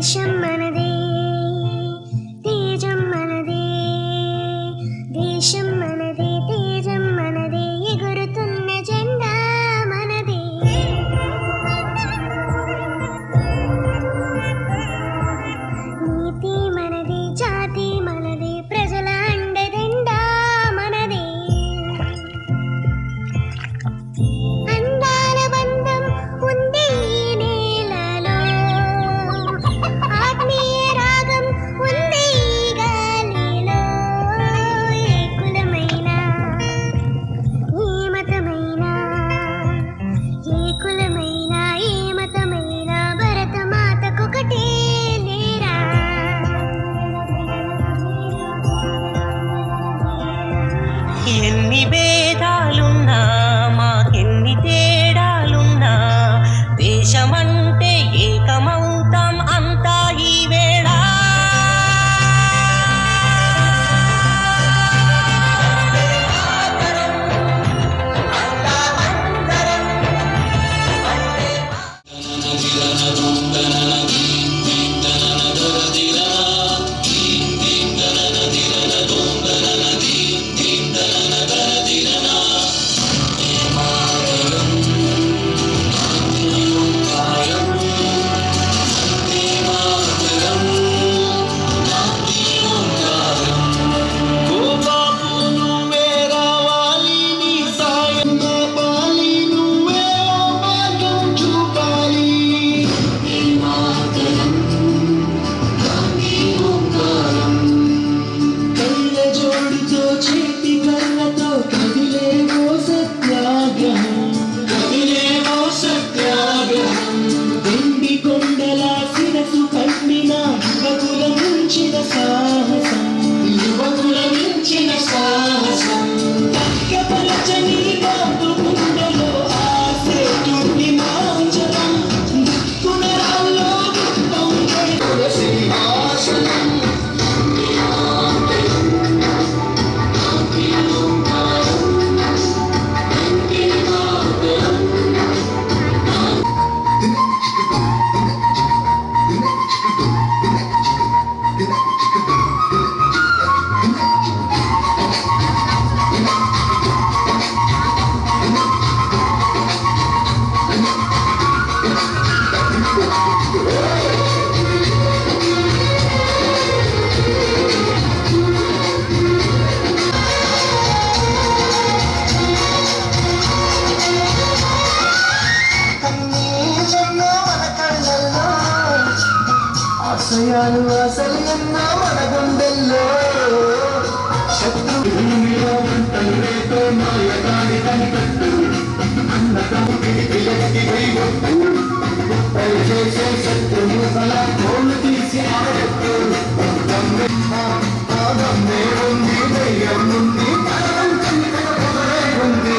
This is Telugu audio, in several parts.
దేశం మనదే, తేజం మనదే, దేశం మనదే, తేజం మనదే, ఎగురుతున్న జెండా మనదే. నీతి మనదే, జాతి మనదే, ప్రజల అండదండా మనదే. అందాల బంధం ఉంది ఈ నేలలో, ఆత్మీయ రాగం ఉంది ఈ గాలిలో. ఏ కులమైనా, ఏ మతమైనా, ఏ కులమైనా, ఏ మతమైనా, భరతమాతకొకటే లేరా. ఎన్ని భేదాలున్నా, మాకెన్ని తేడాలున్నా, దేశమంటే ఏకమవుతాం అంతా ఈ వేళ. ఆశయాలు అసలు ఎన్నో మన గుండెల్లో, శత్రువుతో మాయగాడి కనిపెట్టు, చేసే శత్రువు బల కోళ్ళు తీసి ఆడబెట్టు. దమ్మే ఉంది, ధైర్యం ఉంది, ఉంది. Vande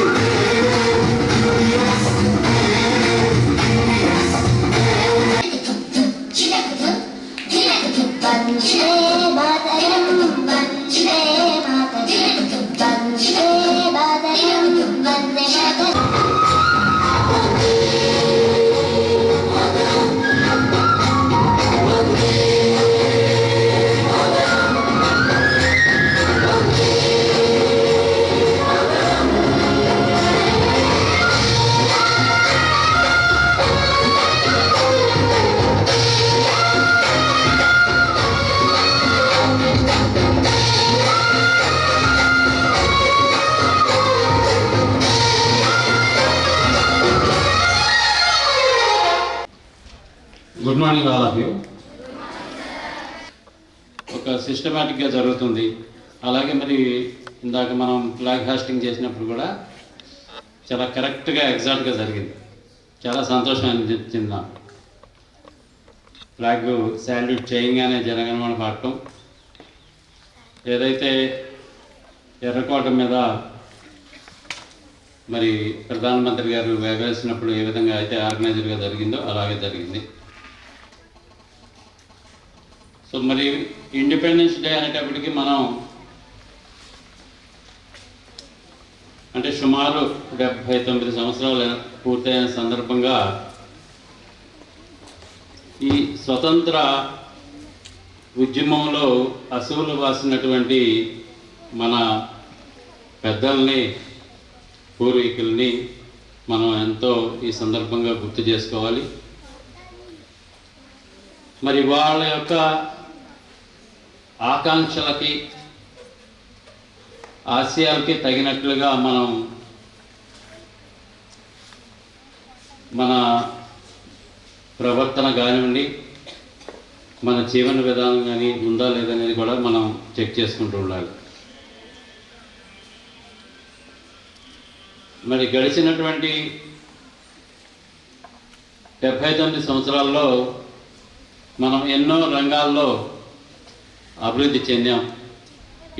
Mataram, Vande Mataram, Vande Mataram, Vande Mataram. Good morning all of you. ఒక సిస్టమేటిక్గా జరుగుతుంది. అలాగే మరి ఇందాక మనం ఫ్లాగ్ హాస్టింగ్ చేసినప్పుడు కూడా చాలా కరెక్ట్గా ఎగ్జాక్ట్గా జరిగింది. చాలా సంతోషం అనిపించింది నాకు. ఫ్లాగ్ శాల్యూట్ చేయగానే జనగణమన పాడటం, ఏదైతే ఎర్రకోట మీద మరి ప్రధానమంత్రి గారు వేవేసినప్పుడు ఏ విధంగా అయితే ఆర్గనైజర్గా జరిగిందో అలాగే జరిగింది. సో మరి ఇండిపెండెన్స్ డే అనేటప్పటికి మనం అంటే సుమారు 79 సంవత్సరాలు పూర్తయిన సందర్భంగా ఈ స్వతంత్ర ఉద్యమంలో అసువులు వాసినటువంటి మన పెద్దల్ని, పూర్వీకుల్ని మనం ఎంతో ఈ సందర్భంగా గుర్తు చేసుకోవాలి. మరి వాళ్ళ యొక్క ఆకాంక్షలకి, ఆశయాలకి తగినట్లుగా మనం మన ప్రవర్తన కానివ్వండి, మన జీవన విధానం కానీ ఉందా లేదనేది కూడా మనం చెక్ చేసుకుంటూ ఉండాలి. మరి గడిచినటువంటి 79 సంవత్సరాల్లో మనం ఎన్నో రంగాల్లో అభివృద్ధి చెందాం.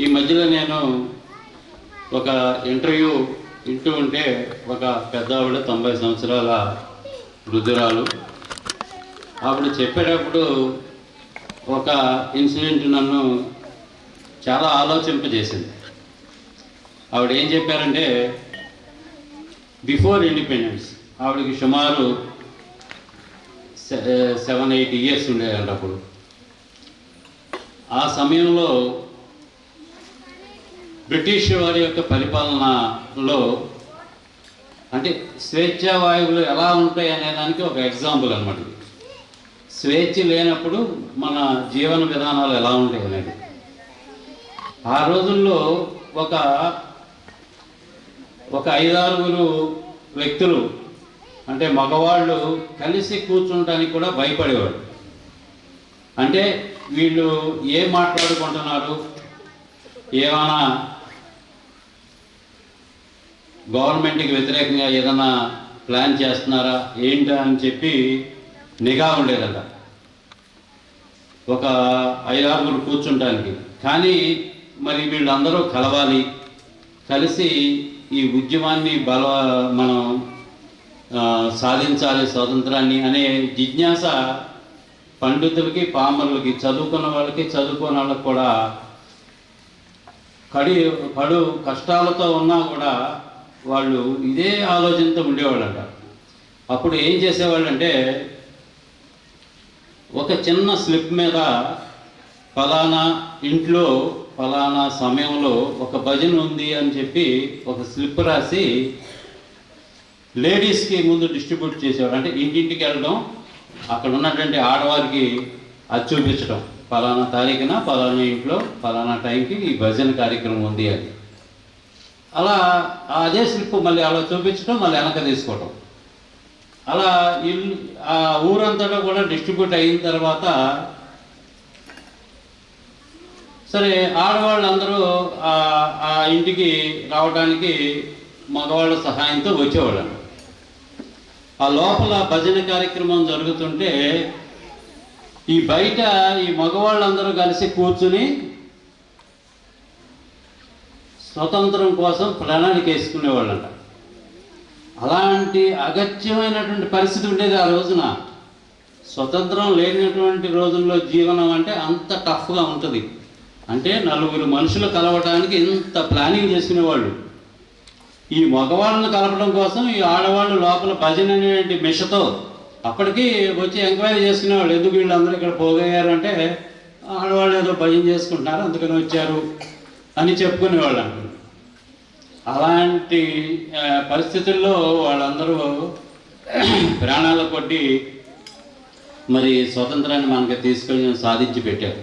ఈ మధ్యలో నేను ఒక ఇంటర్వ్యూ వింటూ ఉంటే ఒక పెద్ద ఆవిడ 90 సంవత్సరాల వృద్ధురాలు, ఆవిడ చెప్పేటప్పుడు ఒక ఇన్సిడెంట్ నన్ను చాలా ఆలోచింపజేసింది. ఆవిడ ఏం చెప్పారంటే, బిఫోర్ ఇండిపెండెన్స్ ఆవిడకి సుమారు 7-8 ఇయర్స్ ఉండేదంట. అప్పుడు ఆ సమయంలో బ్రిటిష్ వారి యొక్క పరిపాలనలో అంటే స్వేచ్ఛా వాయువులు ఎలా ఉంటాయి అనే దానికి ఒక ఎగ్జాంపుల్ అన్నమాట. స్వేచ్ఛ లేనప్పుడు మన జీవన విధానాలు ఎలా ఉంటాయి అనేది. ఆ రోజుల్లో ఒక 5-6 వ్యక్తులు అంటే మగవాళ్ళు కలిసి కూర్చుంటానికి కూడా భయపడేవాడు. అంటే వీళ్ళు ఏం మాట్లాడుకుంటున్నారు, ఏమైనా గవర్నమెంట్కి వ్యతిరేకంగా ఏదైనా ప్లాన్ చేస్తున్నారా ఏంటా అని చెప్పి నిఘా ఉండేదట ఒక 5-6 కూర్చుంటానికి. కానీ మరి వీళ్ళందరూ కలవాలి, కలిసి ఈ ఉద్యమాన్ని మనం సాధించాలి స్వాతంత్రాన్ని అనే జిజ్ఞాస పండితులకి, పామరులకి, చదువుకున్న వాళ్ళకి, చదువుకున్న వాళ్ళకి కూడా కడు కష్టాలతో ఉన్నా కూడా వాళ్ళు ఇదే ఆలోచనతో ఉండేవాళ్ళంట. అప్పుడు ఏం చేసేవాళ్ళంటే, ఒక చిన్న స్లిప్ మీద ఫలానా ఇంట్లో ఫలానా సమయంలో ఒక భజన ఉంది అని చెప్పి ఒక స్లిప్ రాసి లేడీస్కి ముందు డిస్ట్రిబ్యూట్ చేసేవాడు. అంటే ఇంటింటికి వెళ్ళడం, అక్కడ ఉన్నటువంటి ఆడవారికి అది చూపించడం, ఫలానా తారీఖున ఫలానా ఇంట్లో ఫలానా టైంకి ఈ భజన కార్యక్రమం ఉంది అని. అలా అదే స్లిప్ మళ్ళీ అలా చూపించడం, మళ్ళీ వెనక తీసుకోవటం. అలా ఆ ఊరంతటా కూడా డిస్ట్రిబ్యూట్ అయిన తర్వాత సరే ఆడవాళ్ళందరూ ఆ ఇంటికి రావడానికి మగవాళ్ళ సహాయంతో వచ్చేవాళ్ళు. ఆ లోపల భజన కార్యక్రమం జరుగుతుంటే ఈ బయట ఈ మగవాళ్ళందరూ కలిసి కూర్చుని స్వతంత్రం కోసం ప్రణాళిక వేసుకునేవాళ్ళంట. అలాంటి అగత్యమైనటువంటి పరిస్థితి ఉండేది ఆ రోజున. స్వతంత్రం లేనటువంటి రోజుల్లో జీవనం అంటే అంత టఫ్గా ఉంటుంది. అంటే 4 మనుషులు కలవటానికి ఇంత ప్లానింగ్ చేసుకునేవాళ్ళు. ఈ మగవాళ్ళను కలపడం కోసం ఈ ఆడవాళ్ళు లోపల భజన అనేటువంటి మిషతో అప్పటికి వచ్చి ఎంక్వైరీ చేసుకునేవాళ్ళు. ఎందుకు వీళ్ళందరూ ఇక్కడ పోగయ్యారు అంటే, ఆడవాళ్ళు ఏదో భజన చేసుకుంటున్నారు అందుకని వచ్చారు అని చెప్పుకునేవాళ్ళు అంటారు. అలాంటి పరిస్థితుల్లో వాళ్ళందరూ ప్రాణాలు కొట్టి మరి స్వతంత్రాన్ని మనకి తీసుకొని సాధించి పెట్టారు.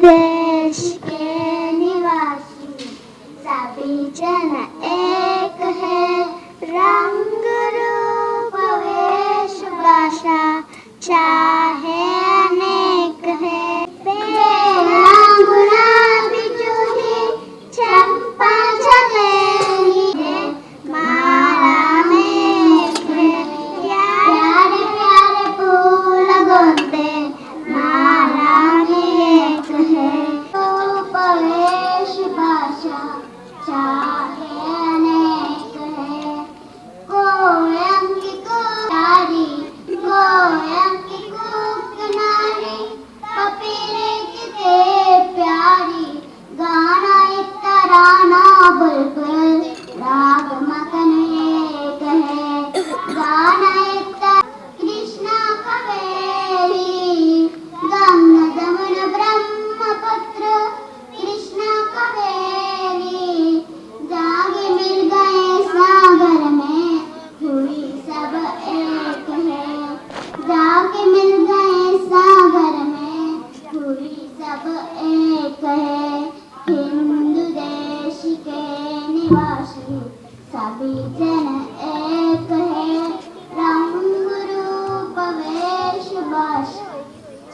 देश के निवासी सभी जन एक है, रंग रूप वेश भाषा चाहे अनेक है। गुलाबी जूही चंपा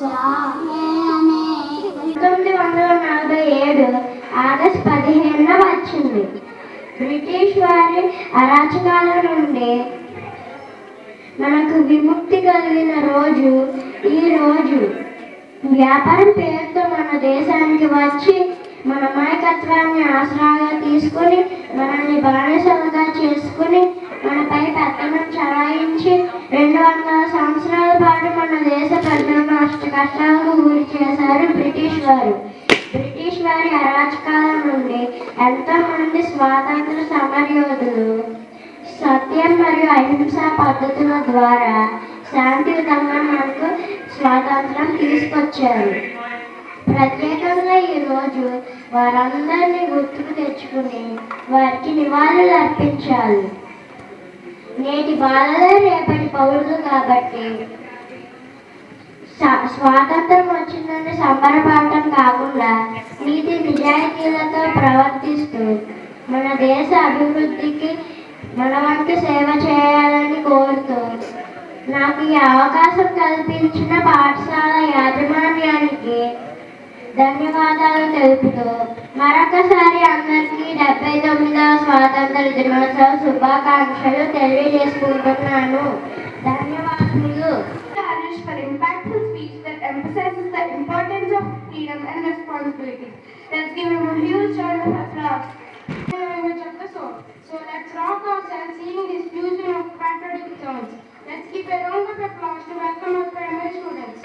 1947 ఆగస్టు 15న వచ్చింది. బ్రిటిష్ వారి అరాచకాల నుండి మనకు విముక్తి కలిగిన రోజు ఈ రోజు. వ్యాపారం పేరుతో మన దేశానికి వచ్చి మన నాయకత్వాన్ని ఆసరాగా తీసుకుని మనల్ని బానిసలుగా చేసుకుని మనపై పెత్తనం చలాయించి 200 సంవత్సరాల పాటు మన దేశ ప్రజలను అష్ట కష్టాలకు గురి చేశారు బ్రిటిష్ వారు. బ్రిటిష్ వారి అరాచకాల నుండి ఎంతో మంది స్వాతంత్ర సమరయోధులు సత్యం మరియు అహింసా పద్ధతుల ద్వారా శాంతియుతంగా మనకు స్వాతంత్రం తీసుకొచ్చారు. ప్రత్యేకంగా ఈరోజు వారందరినీ గుర్తుకు తెచ్చుకుని వారికి నివాళులు అర్పించాలి. నేటి బాలలే రేపటి పౌరులు కాబట్టి స్వాతంత్రం వచ్చిందని సంబరపడటం కాకుండా నీతి నిజాయితీలతో ప్రవర్తిస్తూ మన దేశ అభివృద్ధికి మన వంతు సేవ చేయాలని కోరుతూ నాకు ఈ అవకాశం కల్పించిన పాఠశాల యాజమాన్యానికి ధన్యవాదాలు తెలుపుతూ మరొకసారి అందరికీ 79వ స్వాతంత్ర దినోత్సవ శుభాకాంక్షలు తెలియజేసుకుంటున్నాను. ధన్యవాదాలు. For impactful speech that emphasizes the importance of freedom and responsibility. Let's give him a huge round of applause. Language of the soul. So let's rock ourselves singing this fusion of patriotic tones. Let's give a round of applause to welcome our primary students.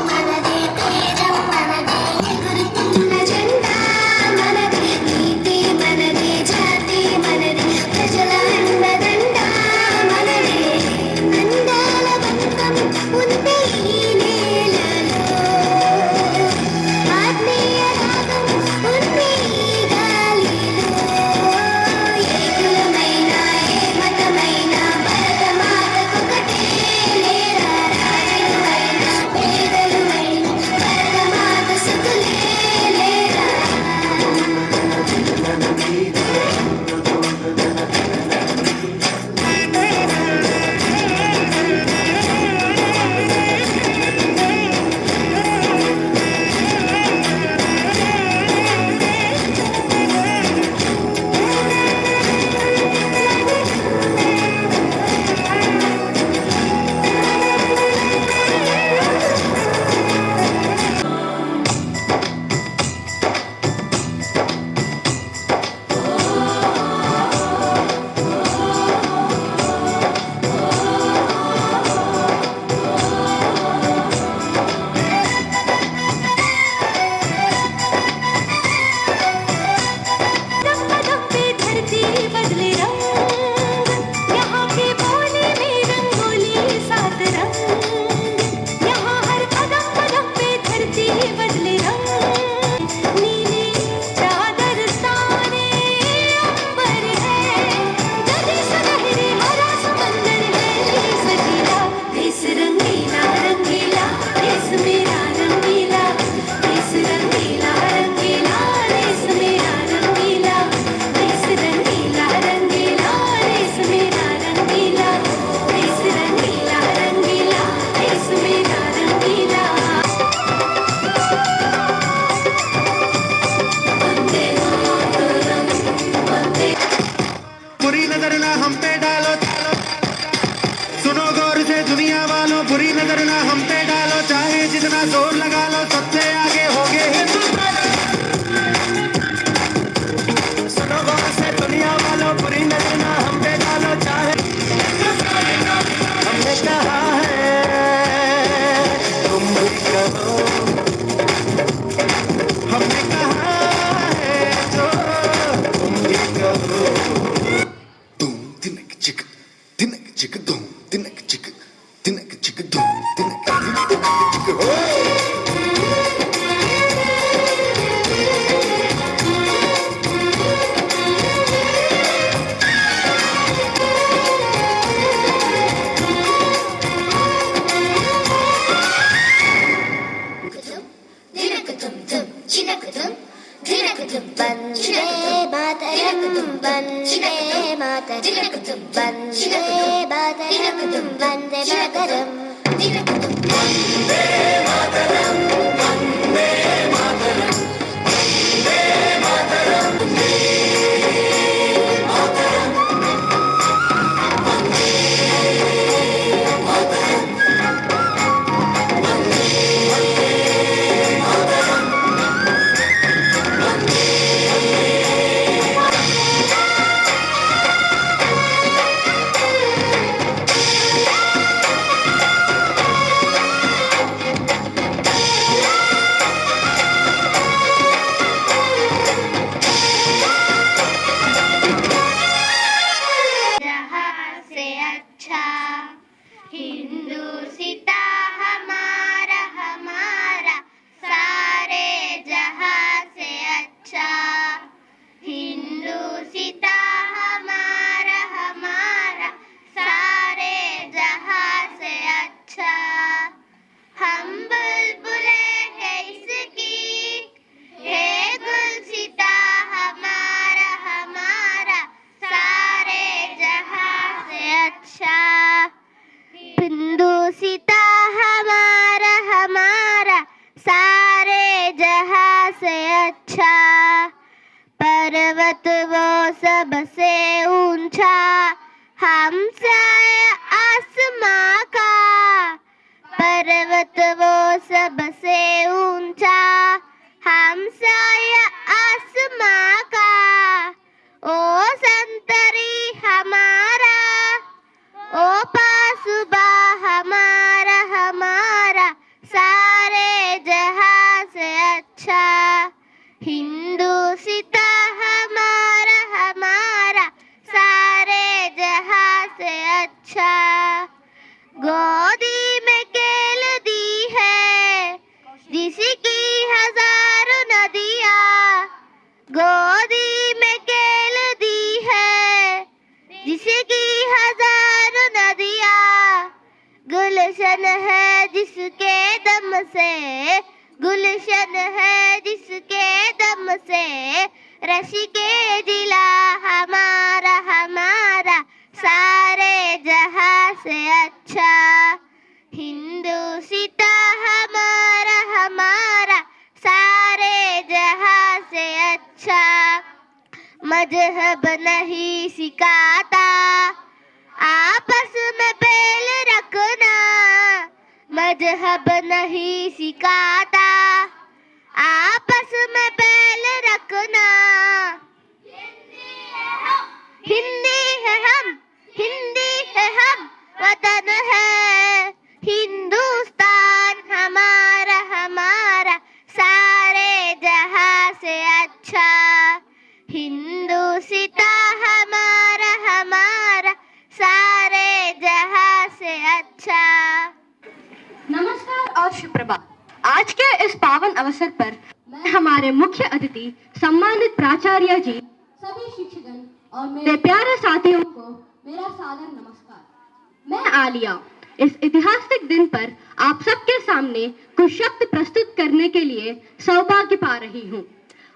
మనదే తీరం మనదే ఎగురుతున్న జెండా మనదే నీతి మనదే జాతి మనదే ప్రజల అన్నదండ మనదే అందాల బంధం ఉంది ఈ నేలలో ఆత్మీయ రాగం ఉంది ఈ గాలిలో ఏ కులమైన ఏ మతమైన భరతమాతకొకటే లేరా రాజులైన పేదలువైన భరతమాత సుతులే లేరా कदम पे धरती बदले रंग यहाँ के बोले में रंगोली सात रंग यहाँ हर कदम कदम पे धरती बदले रंग नीले चादर तारे अंबर है गगन सुनहरे हरा समंदर है सजीला देश रंगीला रंगीला देश मेरा रंगीला देश रंगीला रंगीला देश मेरा रंगीला देश रंगीला रंगीला देश मेरा रंगीला देश रंगीला रंगीला देश मेरा रंगीला वंदे मातरम वंदे बुरी नजर ना हम पे डालो सुनो गौर से दुनिया वालों बुरी नजर ना हम पे डालो चाहे जितना जोर लगा लो सबसे आगे होगे हिंदुस्तान सुनो गौर से दुनिया वालों बुरी नजर ना हम पे डालो चाहे हमने कहा है तुम भी कहो हमने कहा है जो तुम भी कहो Boom, tinek chick, boom, tinek chick, boom, tinek chick, oh. Hindustan हमारा हमारा सारे जहां पर्वत वो सबसे ऊंचा, हमसाया आसमां का। पर्वत वो सबसे ऊंचा, हमसाया आसमां का। ओ संतरी हमारा, ओ पासुबा हमारा, हमारा सारे जहां से अच्छा। हिंदुस्ता हमारा, हमारा सारे जहां से अच्छा। गोदी में केल दी है जिसकी हजारों नदियाँ, गोदी में केल दी है जिसकी हजारों नदियाँ। गुलशन है जिसके दम से, गुलशन है जिसके दम से, रशिके जिला हमारा, हमारा सारे जहां से अच्छा। हिंदुस्ता हमारा, हमारा सारे जहां से अच्छा। मजहब नहीं सिखाता आपस में बैल रखना, मजहब नहीं सिखाता आपस में बैल रखना। हिंदी है हम, हिंदी है हम, वतन है हिंदुस्तान हमारा, हमारा सारे जहां से अच्छा। हिंदुस्ता हमारा, हमारा सारे जहां से अच्छा। नमस्कार और सुप्रभात। आज के इस पावन अवसर पर मैं हमारे मुख्य अतिथि सम्मानित प्राचार्य जी, सभी शिक्षकगण और मेरे प्यारे साथियों को मेरा सादर नमस्कार। मैं आलिया इस ऐतिहासिक दिन पर आप सबके सामने कुछ शब्द प्रस्तुत करने के लिए सौभाग्य पा रही हूँ।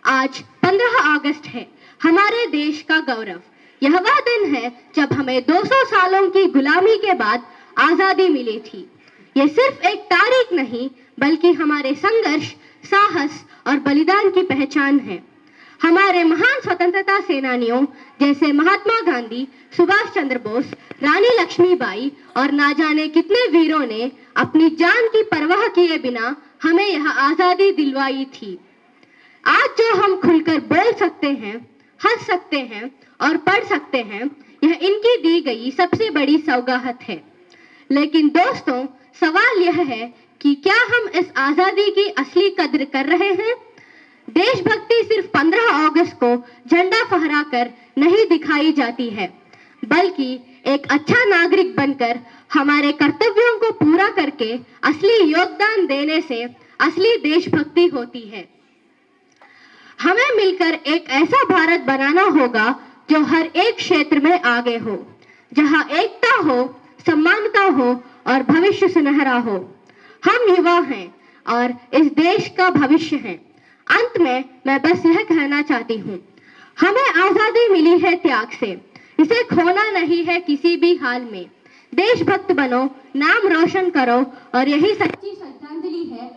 आज 15 अगस्त है, हमारे देश का गौरव। यह वह दिन है जब हमें 200 सालों की गुलामी के बाद आजादी मिली थी। ये सिर्फ एक तारीख नहीं बल्कि हमारे संघर्ष, साहस और बलिदान की पहचान है। हमारे महान स्वतंत्रता सेनानियों जैसे महात्मा गांधी, सुभाष चंद्र बोस, रानी लक्ष्मीबाई और ना जाने कितने वीरों ने अपनी जान की परवाह किए बिना हमें यह आजादी दिलवाई थी। आज जो हम खुलकर बोल सकते हैं, हंस सकते हैं और पढ़ सकते हैं, यह इनकी दी गई सबसे बड़ी सौगात है। लेकिन दोस्तों, सवाल यह है कि क्या हम इस आजादी की असली कद्र कर रहे हैं? देशभक्ति सिर्फ 15 अगस्त को झंडा फहराकर नहीं दिखाई जाती है, बल्कि एक अच्छा नागरिक बनकर हमारे कर्तव्यों को पूरा करके असली योगदान देने से असली देशभक्ति होती है। हमें मिलकर एक ऐसा भारत बनाना होगा जो हर एक क्षेत्र में आगे हो, जहां एकता हो, समानता हो और भविष्य सुनहरा हो। हम युवा हैं और इस देश का भविष्य हैं। अंत में मैं बस यह कहना चाहती हूँ, हमें आजादी मिली है त्याग से, इसे खोना नहीं है किसी भी हाल में। देशभक्त बनो, नाम रोशन करो और यही सच्ची श्रद्धांजलि है।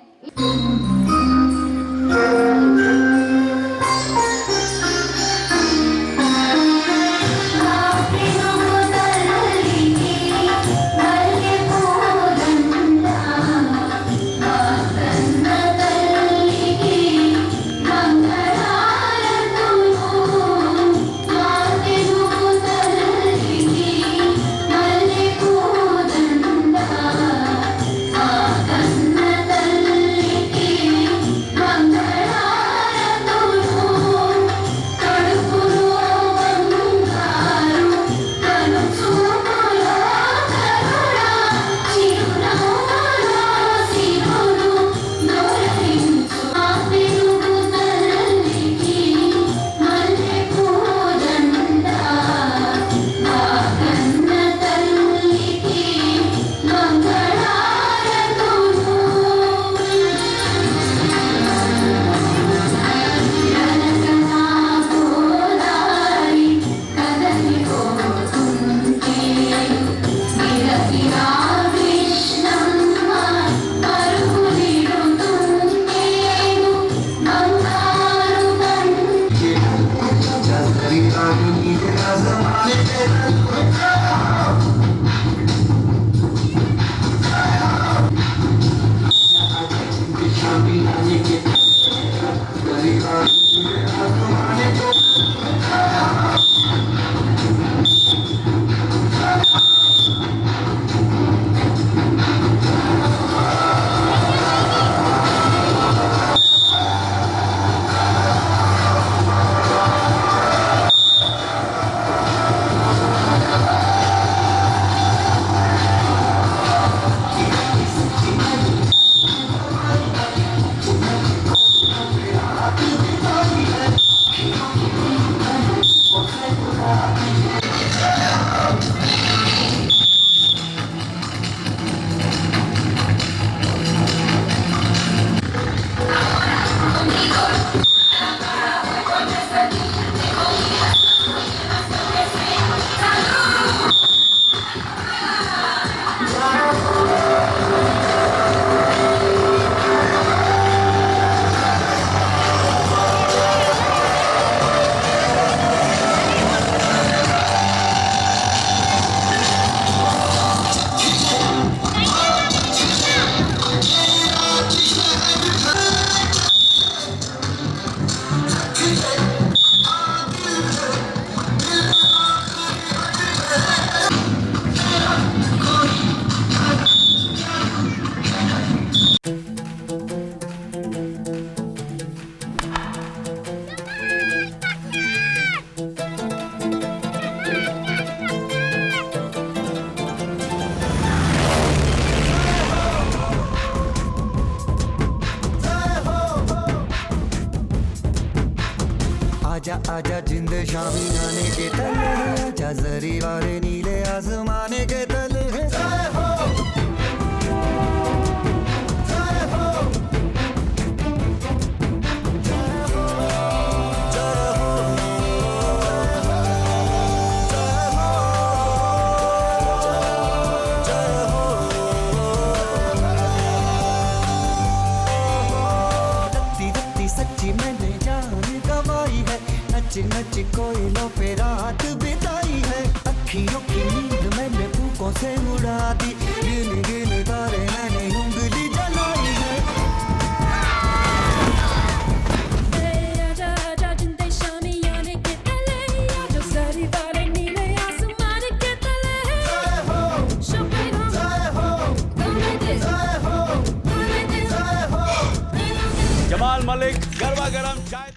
आजा आजा जिंद शामी आने के तले आजा जरी वाले नीले आसमाने के तले जय हो जय हो सच्ची मैंने जान गवाई है नच नच कोयलों पे रात बिताई है अखियों की नींद मैंने फूकों से उड़ा दी गिन गिन तारे मैंने उंगली जलाई है आजा आजा जिंदे शामी आने के तले आजा सारी वाले नीले आसमान के तले जय हो शोपेरो जय हो जय हो जय हो जमाल मलिक गरबा गरम चाय